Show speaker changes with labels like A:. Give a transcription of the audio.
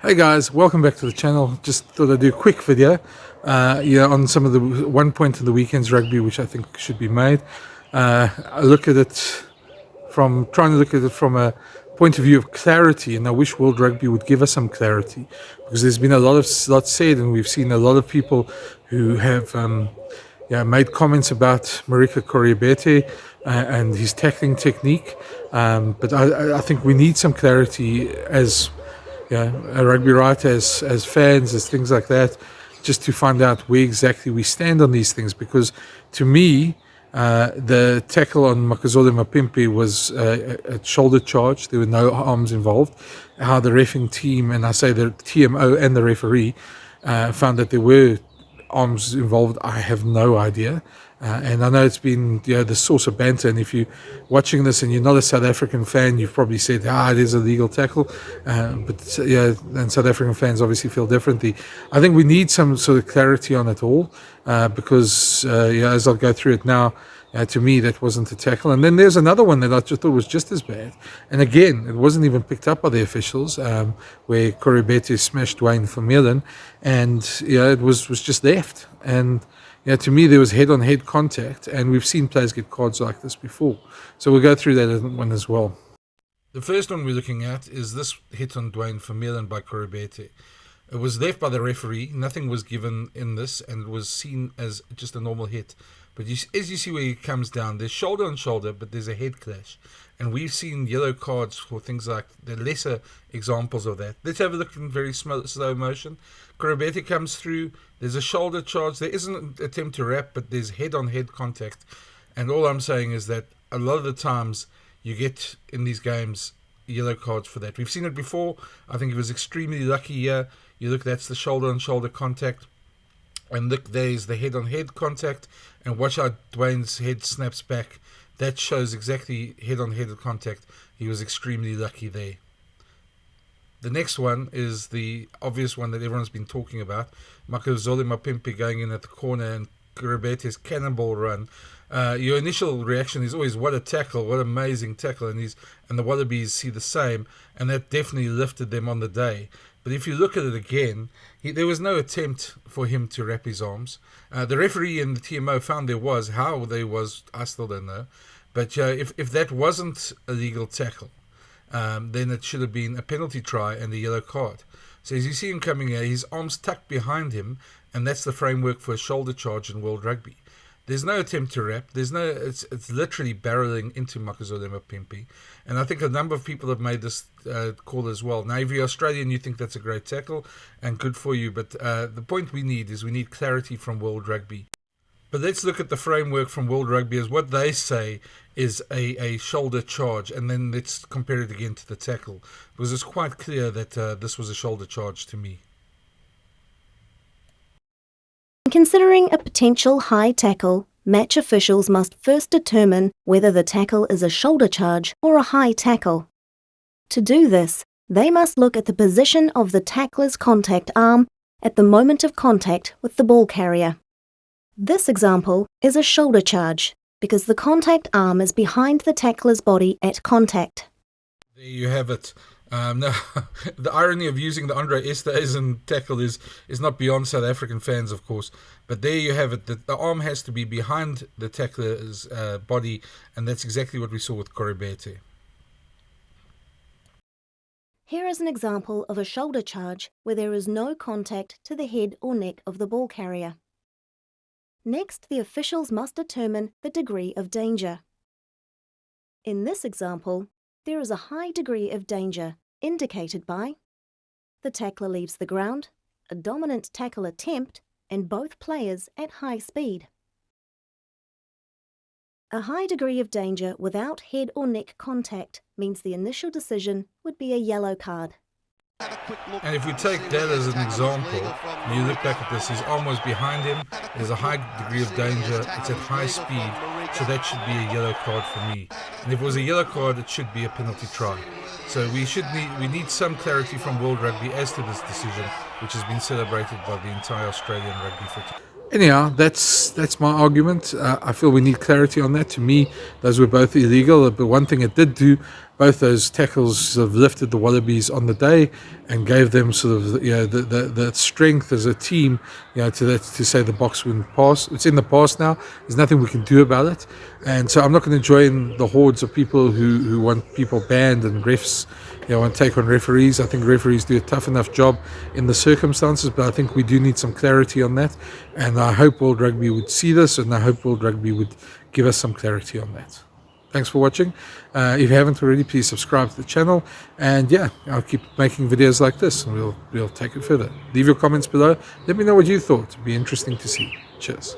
A: Hey guys, welcome back to the channel. Just thought I'd do a quick video on some of the 1 point of the weekend's rugby, which I think should be made. I look at it trying to look at it from a point of view of clarity, and I wish World Rugby would give us some clarity, because there's been a lot said, and we've seen a lot of people who have made comments about Marika Koroibete and his tackling technique. But I think we need some clarity as a rugby writer, as fans, as things like that, just to find out where exactly we stand on these things. Because to me, the tackle on Makazole Mapimpi was a shoulder charge. There were no arms involved. How the reffing team, and I say the TMO and the referee, found that there were arms involved, I have no idea. And I know it's been the source of banter, and if you're watching this and you're not a South African fan, you've probably said, it is a legal tackle. And South African fans obviously feel differently. I think we need some sort of clarity on it all, because as I'll go through it now, to me that wasn't a tackle. And then there's another one that I just thought was just as bad, and again it wasn't even picked up by the officials, where Koroibete smashed Dwayne Vermeulen, and it was just left. And to me, there was head-on-head contact, and we've seen players get cards like this before. So we'll go through that one as well. The first one we're looking at is this hit on Dwayne Vermeulen by Koroibete. It was left by the referee. Nothing was given in this, and it was seen as just a normal hit. But as you see where he comes down, there's shoulder on shoulder, but there's a head clash. And we've seen yellow cards for things like the lesser examples of that. Let's have a look in very slow motion. Koroibete comes through. There's a shoulder charge. There isn't an attempt to wrap, but there's head-on-head contact. And all I'm saying is that a lot of the times you get in these games yellow cards for that. We've seen it before. I think it was extremely lucky here. You look, that's the shoulder-on-shoulder contact. And look, there's the head-on-head contact. And watch how Dwayne's head snaps back. That shows exactly head-on-head contact. He was extremely lucky there. The next one is the obvious one that everyone's been talking about. Makazole Mapimpi going in at the corner and Koroibete's cannonball run. Your initial reaction is always, what a tackle, what amazing tackle. And the Wallabies see the same, and that definitely lifted them on the day. But if you look at it again, there was no attempt for him to wrap his arms. The referee and the TMO found there was. How there was, I still don't know. But if that wasn't a legal tackle, then it should have been a penalty try and a yellow card. So as you see him coming here, his arms tucked behind him, and that's the framework for a shoulder charge in World Rugby. There's no attempt to wrap. It's literally barreling into Makazole Mapimpi. And I think a number of people have made this call as well. Now, if you're Australian, you think that's a great tackle, and good for you. But the point we need is we need clarity from World Rugby. But let's look at the framework from World Rugby as what they say is a shoulder charge, and then let's compare it again to the tackle, because it's quite clear that this was a shoulder charge to me.
B: Considering a potential high tackle, match officials must first determine whether the tackle is a shoulder charge or a high tackle. To do this, they must look at the position of the tackler's contact arm at the moment of contact with the ball carrier. This example is a shoulder charge because the contact arm is behind the tackler's body at contact.
A: There you have it. Now, the irony of using the Andre Esterhuizen tackle is not beyond South African fans, of course. But there you have it. The arm has to be behind the tackler's body, and that's exactly what we saw with Koroibete.
B: Here is an example of a shoulder charge where there is no contact to the head or neck of the ball carrier. Next, the officials must determine the degree of danger. In this example, there is a high degree of danger indicated by the tackler leaves the ground, a dominant tackle attempt, and both players at high speed. A high degree of danger without head or neck contact means the initial decision would be a yellow card.
A: And if we take that as an example, and you look back at this, his arm was behind him, there's a high degree of danger, it's at high speed, so that should be a yellow card for me. And if it was a yellow card, it should be a penalty try. So we need some clarity from World Rugby as to this decision, which has been celebrated by the entire Australian rugby fraternity. Anyhow, that's my argument. I feel we need clarity on that. To me, those were both illegal. But one thing it did do, both those tackles sort of lifted the Wallabies on the day and gave them sort of, you know, the strength as a team, you know, to say the box wouldn't pass. It's in the past now. There's nothing we can do about it. And so I'm not going to join the hordes of people who want people banned and refs, you know, want to take on referees. I think referees do a tough enough job in the circumstances, but I think we do need some clarity on that. And I hope World Rugby would see this, and I hope World Rugby would give us some clarity on that. Thanks for watching. If you haven't already, please subscribe to the channel. And yeah, I'll keep making videos like this, and we'll take it further. Leave your comments below. Let me know what you thought. It'd be interesting to see. Cheers.